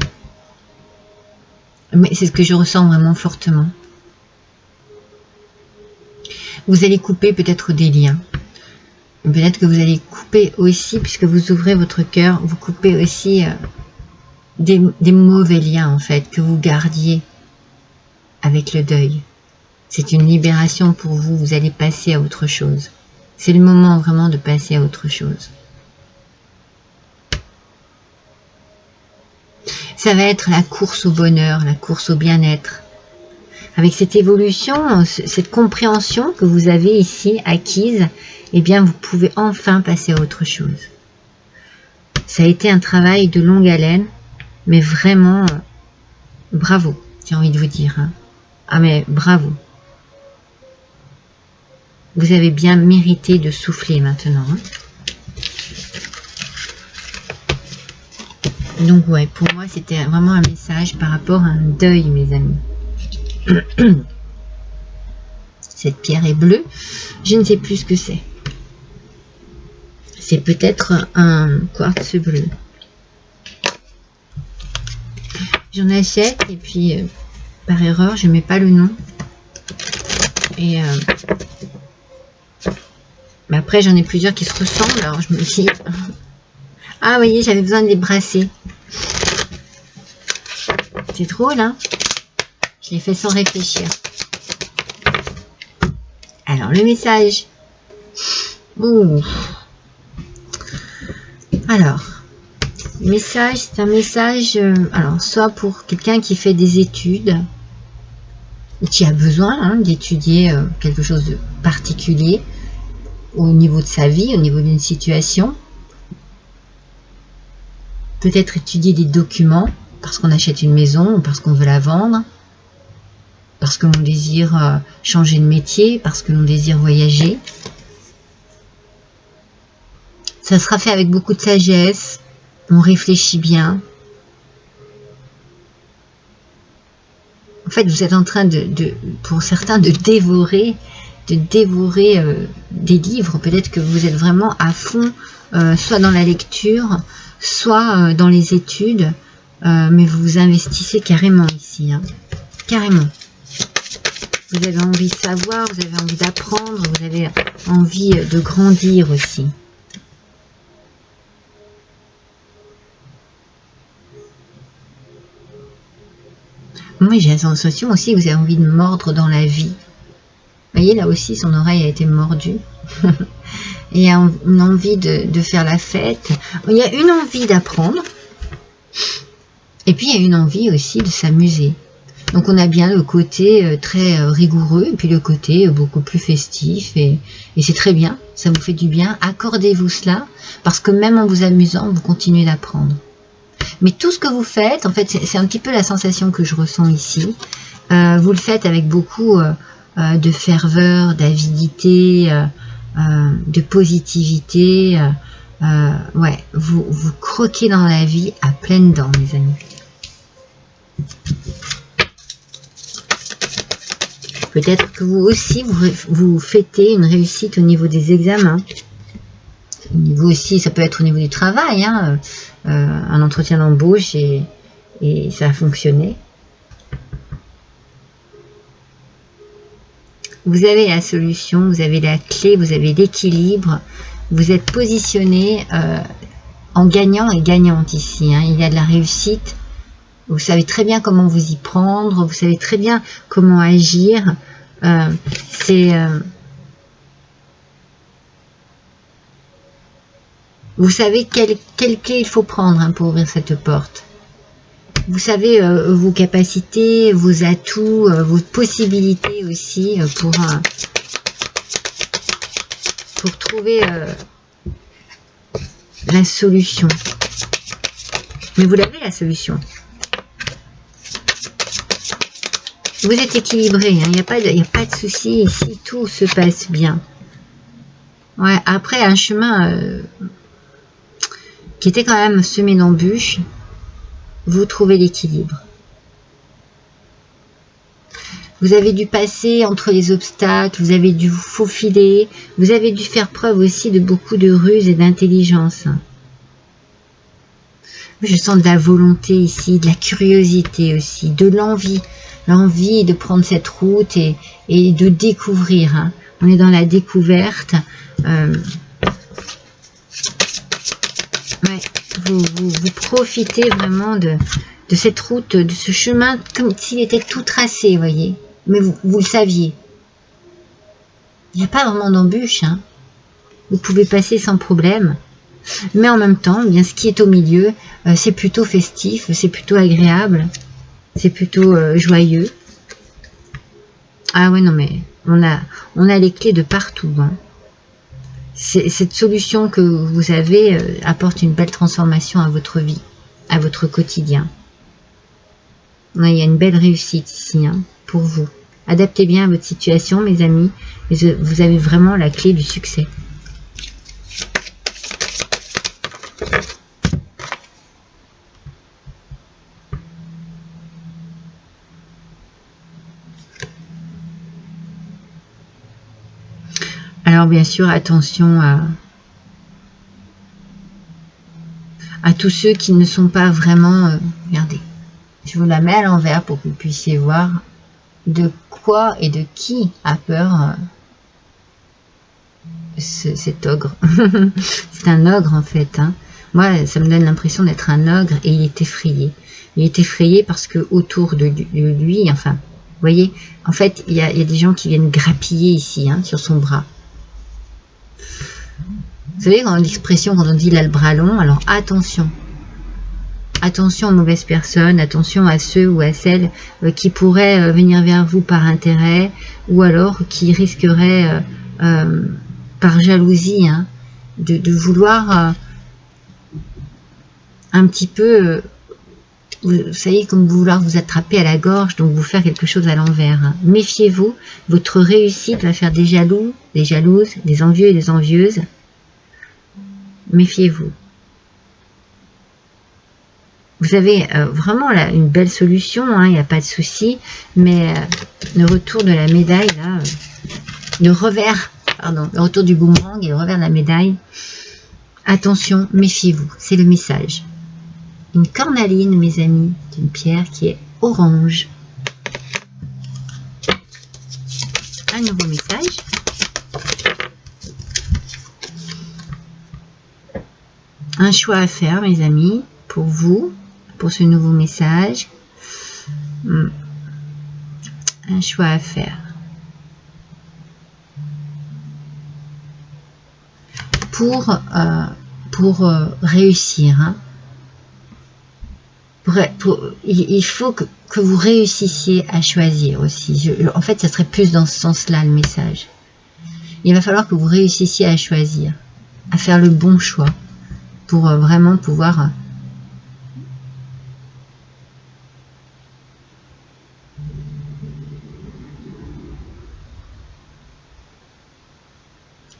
Mais c'est ce que je ressens vraiment fortement. Vous allez couper peut-être des liens. Peut-être que vous allez couper aussi, puisque vous ouvrez votre cœur, vous coupez aussi des mauvais liens, en fait, que vous gardiez avec le deuil. C'est une libération pour vous, vous allez passer à autre chose. C'est le moment vraiment de passer à autre chose. Ça va être la course au bonheur, la course au bien-être. Avec cette évolution, cette compréhension que vous avez ici acquise, eh bien, vous pouvez enfin passer à autre chose. Ça a été un travail de longue haleine, mais vraiment, bravo, j'ai envie de vous dire. Hein. Ah mais bravo. Vous avez bien mérité de souffler maintenant. Hein. Donc ouais, pour moi, c'était vraiment un message par rapport à un deuil, mes amis. Cette pierre est bleue, je ne sais plus ce que c'est. C'est peut-être un quartz bleu. J'en achète et puis par erreur, je ne mets pas le nom. Et mais après, j'en ai plusieurs qui se ressemblent, alors je me dis... Ah, vous voyez, j'avais besoin de les brasser. C'est drôle, hein? Je l'ai fait sans réfléchir. Alors, le message. Ouh. Alors, le message, c'est un message... alors, soit pour quelqu'un qui fait des études, qui a besoin hein, d'étudier quelque chose de particulier au niveau de sa vie, au niveau d'une situation. Peut-être étudier des documents parce qu'on achète une maison ou parce qu'on veut la vendre, parce que l'on désire changer de métier, parce que l'on désire voyager. Ça sera fait avec beaucoup de sagesse, on réfléchit bien. En fait, vous êtes en train pour certains, de dévorer des livres. Peut-être que vous êtes vraiment à fond, soit dans la lecture, soit dans les études, mais vous vous investissez carrément ici, hein, carrément. Vous avez envie de savoir, vous avez envie d'apprendre, vous avez envie de grandir aussi. Moi, j'ai la sensation aussi que vous avez envie de mordre dans la vie. Vous voyez, là aussi, son oreille a été mordue. Et il y a une envie de faire la fête. Il y a une envie d'apprendre. Et puis, il y a une envie aussi de s'amuser. Donc, on a bien le côté très rigoureux, et puis le côté beaucoup plus festif. Et c'est très bien, ça vous fait du bien. Accordez-vous cela, parce que même en vous amusant, vous continuez d'apprendre. Mais tout ce que vous faites, en fait, c'est un petit peu la sensation que je ressens ici. Vous le faites avec beaucoup de ferveur, d'avidité, de positivité. Ouais, vous croquez dans la vie à pleines dents, mes amis. Peut-être que vous aussi, vous fêtez une réussite au niveau des examens. Au niveau aussi, ça peut être au niveau du travail, hein, un entretien d'embauche et ça a fonctionné. Vous avez la solution, vous avez la clé, vous avez l'équilibre, vous êtes positionné en gagnant et gagnante ici. Hein. Il y a de la réussite, vous savez très bien comment vous y prendre, vous savez très bien comment agir. Vous savez quelle clé il faut prendre hein, pour ouvrir cette porte. Vous savez vos capacités, vos atouts, vos possibilités aussi pour trouver la solution. Mais vous l'avez la solution. Vous êtes équilibré, hein, il n'y a pas de souci ici, tout se passe bien. Ouais, après un chemin qui était quand même semé d'embûches, vous trouvez l'équilibre. Vous avez dû passer entre les obstacles, vous avez dû vous faufiler, vous avez dû faire preuve aussi de beaucoup de ruse et d'intelligence. Je sens de la volonté ici, de la curiosité aussi, de l'envie. L'envie de prendre cette route et de découvrir. Hein. On est dans la découverte. Ouais, vous profitez vraiment de cette route, de ce chemin, comme s'il était tout tracé, vous voyez. Mais vous le saviez. Il n'y a pas vraiment d'embûche. Hein. Vous pouvez passer sans problème. Mais en même temps, bien ce qui est au milieu, c'est plutôt festif, c'est plutôt agréable, c'est plutôt joyeux. Ah ouais, non mais on a les clés de partout. Hein. Cette solution que vous avez apporte une belle transformation à votre vie, à votre quotidien. Ouais, il y a une belle réussite ici hein, pour vous. Adaptez bien à votre situation, mes amis. Vous avez vraiment la clé du succès. Alors bien sûr, attention à tous ceux qui ne sont pas vraiment... regardez, je vous la mets à l'envers pour que vous puissiez voir de quoi et de qui a peur cet ogre. C'est un ogre en fait. Hein. Moi, ça me donne l'impression d'être un ogre et il est effrayé. Il est effrayé parce que autour de lui, enfin, vous voyez, en fait, il y a des gens qui viennent grappiller ici, hein, sur son bras. Vous savez, quand l'expression, quand on dit il a le bras long, alors attention. Attention aux mauvaises personnes, attention à ceux ou à celles qui pourraient venir vers vous par intérêt ou alors qui risqueraient par jalousie hein, de vouloir un petit peu, vous savez, comme vouloir vous attraper à la gorge, donc vous faire quelque chose à l'envers. Hein. Méfiez-vous, votre réussite va faire des jaloux, des jalouses, des envieux et des envieuses. Méfiez-vous. Vous avez vraiment là une belle solution, il n'y a pas de souci, mais le retour de la médaille, là, le revers, pardon, le retour du boomerang et le revers de la médaille, attention, méfiez-vous, c'est le message. Une cornaline, mes amis, c'est une pierre qui est orange. Un nouveau message. Un choix à faire, mes amis, pour vous, pour ce nouveau message. Un choix à faire. Pour réussir. Hein. Il faut que vous réussissiez à choisir aussi. En fait, ça serait plus dans ce sens-là, le message. Il va falloir que vous réussissiez à choisir, à faire le bon choix, pour vraiment pouvoir...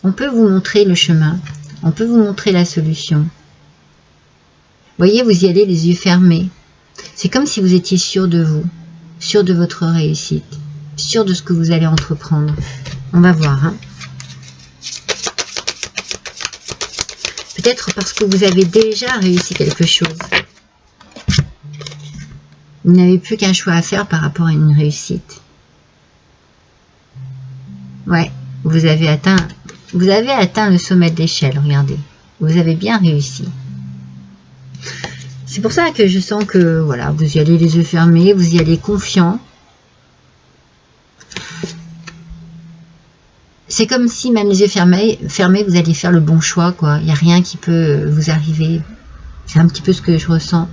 On peut vous montrer le chemin, on peut vous montrer la solution. Vous voyez, vous y allez les yeux fermés. C'est comme si vous étiez sûr de vous, sûr de votre réussite, sûr de ce que vous allez entreprendre. On va voir. Hein. Peut-être parce que vous avez déjà réussi quelque chose. Vous n'avez plus qu'un choix à faire par rapport à une réussite. Ouais, vous avez atteint le sommet de l'échelle, regardez. Vous avez bien réussi. C'est pour ça que je sens que voilà, vous y allez les yeux fermés, vous y allez confiant. C'est comme si même les yeux fermés, vous alliez faire le bon choix, quoi. Il n'y a rien qui peut vous arriver. C'est un petit peu ce que je ressens.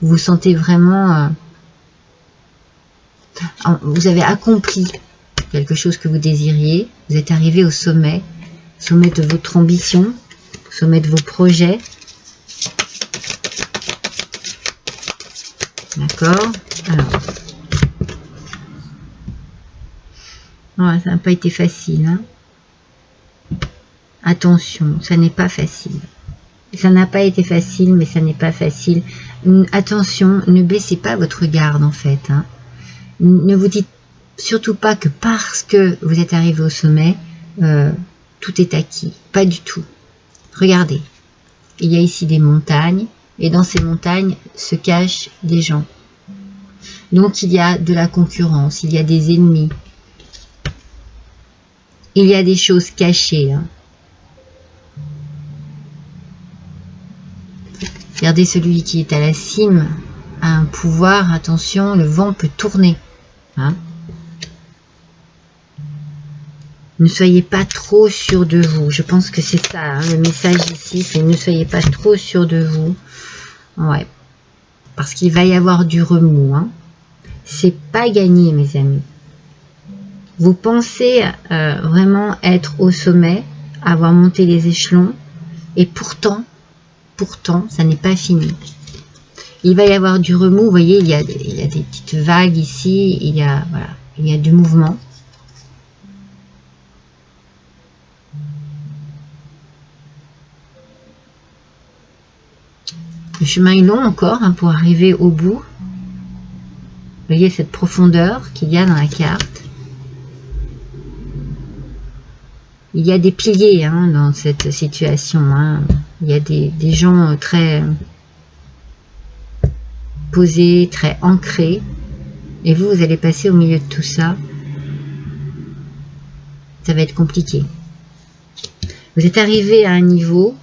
Vous vous sentez vraiment... vous avez accompli quelque chose que vous désiriez. Vous êtes arrivé au sommet de votre ambition, au sommet de vos projets. D'accord. Alors, ouais, ça n'a pas été facile. Hein. Attention, ça n'est pas facile. Ça n'a pas été facile, mais ça n'est pas facile. Attention, ne baissez pas votre garde en fait. Hein. Ne vous dites surtout pas que parce que vous êtes arrivé au sommet, tout est acquis. Pas du tout. Regardez, il y a ici des montagnes. Et dans ces montagnes se cachent des gens. Donc il y a de la concurrence, il y a des ennemis. Il y a des choses cachées. Hein. Regardez, celui qui est à la cime a un pouvoir, attention, le vent peut tourner. Hein. Ne soyez pas trop sûr de vous. Je pense que c'est ça, hein, le message ici, c'est ne soyez pas trop sûr de vous. Ouais. Parce qu'il va y avoir du remous. Hein. C'est pas gagné, mes amis. Vous pensez vraiment être au sommet, avoir monté les échelons, et pourtant, ça n'est pas fini. Il va y avoir du remous, vous voyez, il y a des petites vagues ici, il y a du mouvement. Le chemin est long encore hein, pour arriver au bout. Vous voyez cette profondeur qu'il y a dans la carte. Il y a des piliers hein, dans cette situation. Hein. Il y a des gens très posés, très ancrés. Et vous allez passer au milieu de tout ça. Ça va être compliqué. Vous êtes arrivé à un niveau,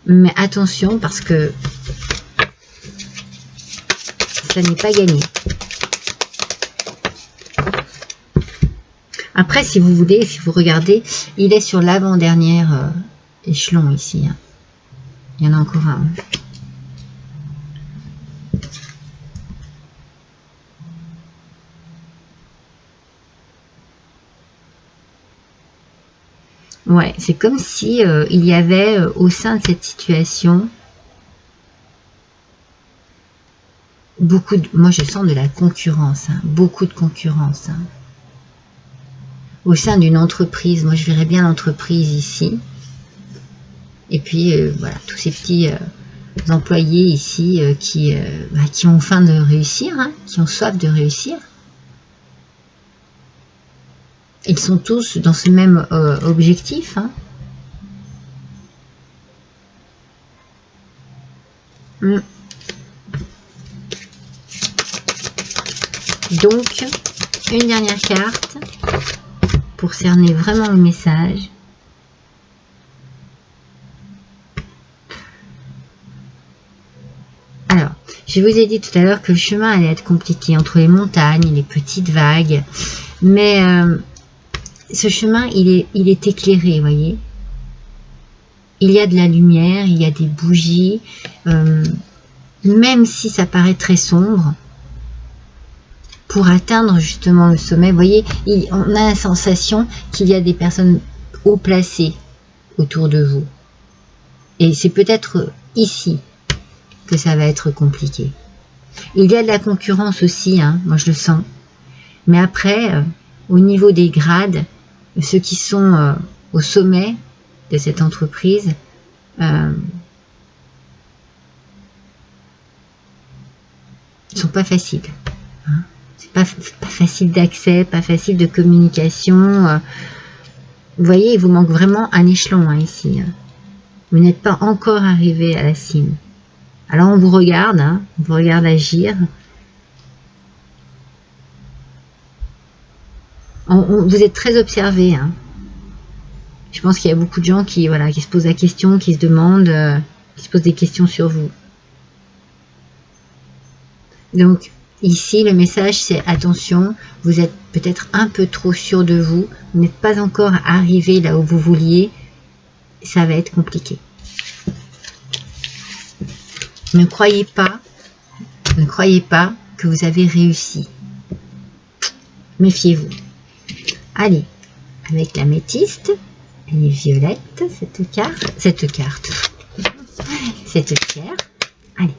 mais attention parce que ça n'est pas gagné. Après, si vous voulez, si vous regardez, il est sur l'avant-dernier échelon ici. Hein. Il y en a encore un. Ouais, c'est comme si il y avait au sein de cette situation beaucoup de... Moi, je sens de la concurrence, hein, beaucoup de concurrence. Hein. Au sein d'une entreprise, moi je verrais bien l'entreprise ici. Et puis voilà, tous ces petits employés ici qui ont faim de réussir, hein, qui ont soif de réussir. Ils sont tous dans ce même objectif. Hein. Donc, une dernière carte pour cerner vraiment le message. Alors, je vous ai dit tout à l'heure que le chemin allait être compliqué entre les montagnes, les petites vagues, mais ce chemin, il est éclairé, vous voyez. Il y a de la lumière, il y a des bougies, même si ça paraît très sombre, pour atteindre justement le sommet, vous voyez, on a la sensation qu'il y a des personnes haut placées autour de vous. Et c'est peut-être ici que ça va être compliqué. Il y a de la concurrence aussi, hein, moi je le sens. Mais après, au niveau des grades, ceux qui sont au sommet de cette entreprise, ne sont pas faciles. Hein. C'est pas facile d'accès, pas facile de communication. Vous voyez, il vous manque vraiment un échelon hein, ici. Vous n'êtes pas encore arrivé à la cime. Alors on vous regarde, hein, on vous regarde agir. Vous êtes très observé. Hein. Je pense qu'il y a beaucoup de gens qui se posent la question, qui se demandent, qui se posent des questions sur vous. Donc ici, le message c'est attention, vous êtes peut-être un peu trop sûr de vous, vous n'êtes pas encore arrivé là où vous vouliez, ça va être compliqué. Ne croyez pas que vous avez réussi. Méfiez-vous. Allez, avec l'améthyste, elle est violette, cette pierre. Allez.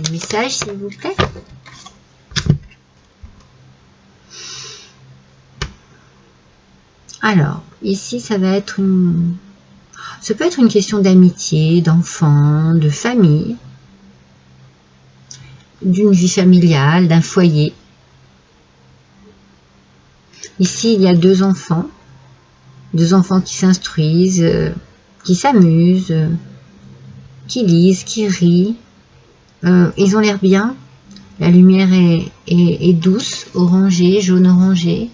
Le message, s'il vous plaît. Alors, ici, ça va être ça peut être une question d'amitié, d'enfant, de famille, d'une vie familiale, d'un foyer. Ici, il y a deux enfants qui s'instruisent, qui s'amusent, qui lisent, qui rient. Ils ont l'air bien. La lumière est douce, orangée, jaune-orangée.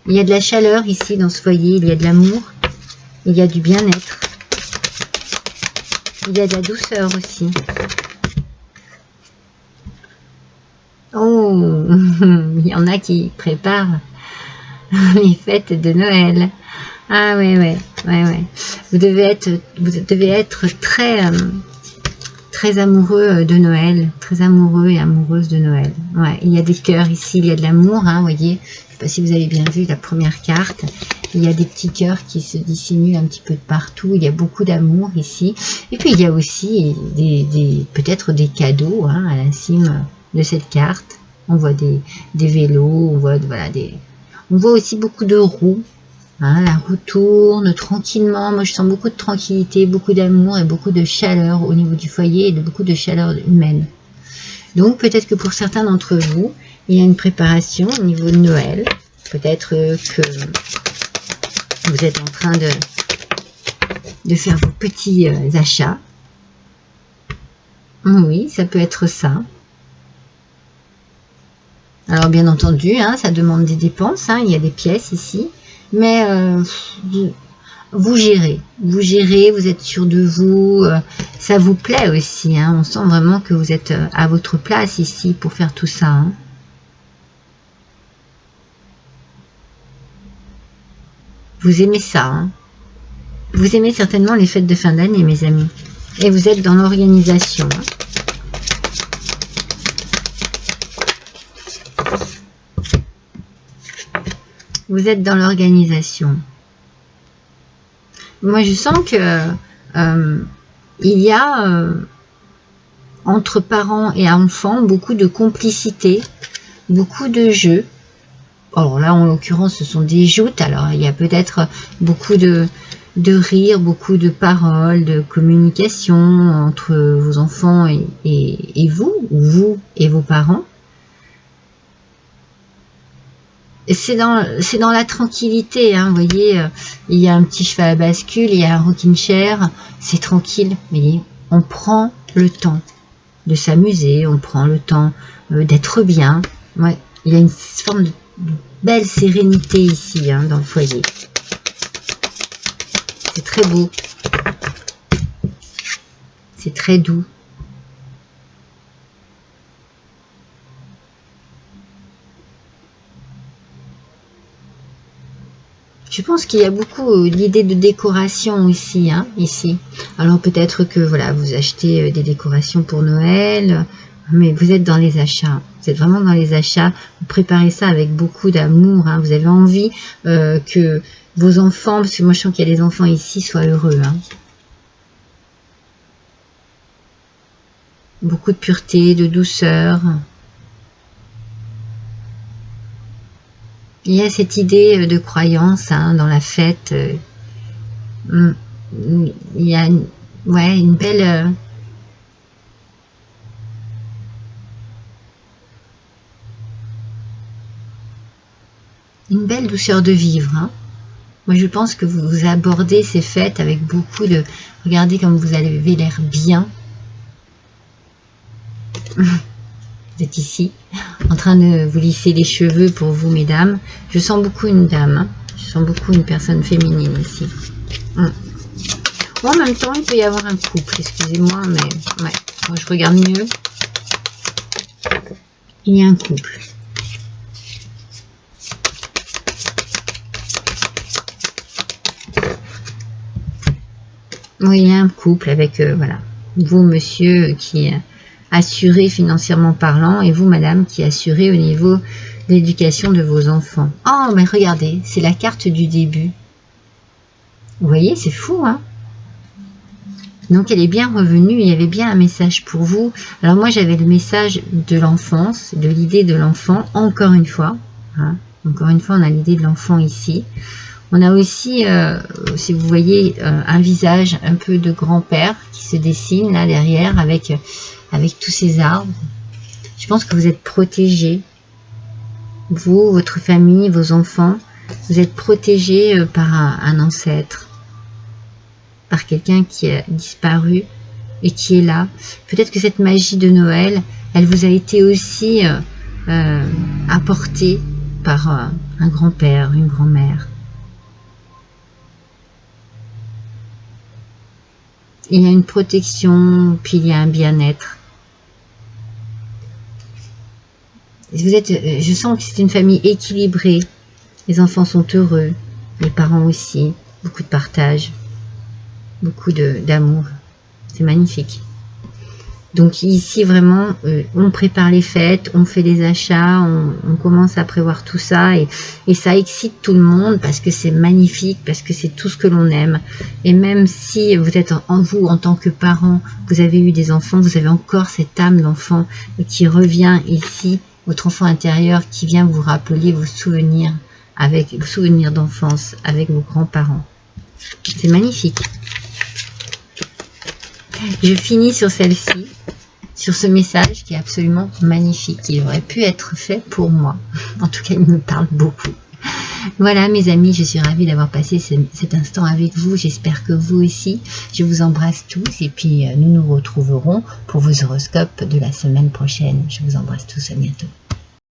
Il y a de la chaleur ici dans ce foyer, il y a de l'amour, il y a du bien-être. Il y a de la douceur aussi. Oh, il y en a qui préparent les fêtes de Noël. Ah ouais, ouais, ouais, ouais. Vous devez être très, très amoureux de Noël, très amoureux et amoureuse de Noël. Ouais, il y a des cœurs ici, il y a de l'amour, hein, voyez. Je sais pas si vous avez bien vu la première carte. Il y a des petits cœurs qui se dissimulent un petit peu de partout. Il y a beaucoup d'amour ici. Et puis il y a aussi peut-être des cadeaux, hein, à la cime de cette carte. On voit des vélos, on voit voilà on voit aussi beaucoup de roues. Hein, la roue tourne tranquillement. Moi, je sens beaucoup de tranquillité, beaucoup d'amour et beaucoup de chaleur au niveau du foyer et beaucoup de chaleur humaine. Donc, peut-être que pour certains d'entre vous, il y a une préparation au niveau de Noël. Peut-être que vous êtes en train de faire vos petits achats. Oui, ça peut être ça. Alors, bien entendu, hein, ça demande des dépenses. Hein, il y a des pièces ici. Mais vous gérez, vous êtes sûr de vous, ça vous plaît aussi, hein, on sent vraiment que vous êtes à votre place ici pour faire tout ça. Hein. Vous aimez ça, hein. Vous aimez certainement les fêtes de fin d'année, mes amis, et vous êtes dans l'organisation. Hein. Vous êtes dans l'organisation. Moi, je sens que il y a entre parents et enfants beaucoup de complicité, beaucoup de jeux. Alors là, en l'occurrence, ce sont des joutes. Alors, il y a peut-être beaucoup de rire, beaucoup de paroles, de communication entre vos enfants et vous, ou vous et vos parents. C'est dans la tranquillité, hein, vous voyez, il y a un petit cheval à bascule, il y a un rocking chair, c'est tranquille, vous voyez, on prend le temps de s'amuser, on prend le temps d'être bien, ouais, il y a une forme de belle sérénité ici, hein, dans le foyer, c'est très beau, c'est très doux. Je pense qu'il y a beaucoup d'idées de décoration aussi, hein, ici. Alors peut-être que voilà, vous achetez des décorations pour Noël, mais vous êtes dans les achats. Vous êtes vraiment dans les achats. Vous préparez ça avec beaucoup d'amour. Hein. Vous avez envie que vos enfants, parce que moi je sens qu'il y a des enfants ici, soient heureux. Hein. Beaucoup de pureté, de douceur. Il y a cette idée de croyance, hein, dans la fête. Il y a ouais, une belle... une belle douceur de vivre. Hein. Moi, je pense que vous abordez ces fêtes avec beaucoup de... Regardez comme vous avez l'air bien. Vous êtes ici, en train de vous lisser les cheveux pour vous, mesdames. Je sens beaucoup une dame. Hein. Je sens beaucoup une personne féminine ici. Bon, en même temps, il peut y avoir un couple. Excusez-moi, mais ouais, quand je regarde mieux, il y a un couple. Oui, il y a un couple avec, voilà, vous, monsieur, qui est assuré financièrement parlant, et vous, madame, qui est assuré au niveau de l'éducation de vos enfants. Oh, mais regardez, c'est la carte du début. Vous voyez, c'est fou, hein? Donc, elle est bien revenue, il y avait bien un message pour vous. Alors, moi, j'avais le message de l'enfance, de l'idée de l'enfant, encore une fois. Hein, encore une fois, on a l'idée de l'enfant ici. On a aussi, si vous voyez, un visage un peu de grand-père qui se dessine là derrière avec tous ces arbres. Je pense que vous êtes protégés. Vous, votre famille, vos enfants, vous êtes protégés par un ancêtre, par quelqu'un qui a disparu et qui est là. Peut-être que cette magie de Noël, elle vous a été aussi apportée par un grand-père, une grand-mère. Il y a une protection, puis il y a un bien-être. Vous êtes, je sens que c'est une famille équilibrée. Les enfants sont heureux, les parents aussi, beaucoup de partage, beaucoup d'amour. C'est magnifique. Donc ici vraiment, on prépare les fêtes, on fait des achats, on commence à prévoir tout ça et ça excite tout le monde parce que c'est magnifique, parce que c'est tout ce que l'on aime. Et même si vous êtes vous en tant que parent, vous avez eu des enfants, vous avez encore cette âme d'enfant qui revient ici, votre enfant intérieur qui vient vous rappeler vos souvenirs d'enfance avec vos grands-parents. C'est magnifique. Je finis sur celle-ci, sur ce message qui est absolument magnifique. Il aurait pu être fait pour moi. En tout cas, il me parle beaucoup. Voilà mes amis, je suis ravie d'avoir passé cet instant avec vous. J'espère que vous aussi. Je vous embrasse tous et puis nous nous retrouverons pour vos horoscopes de la semaine prochaine. Je vous embrasse tous, à bientôt.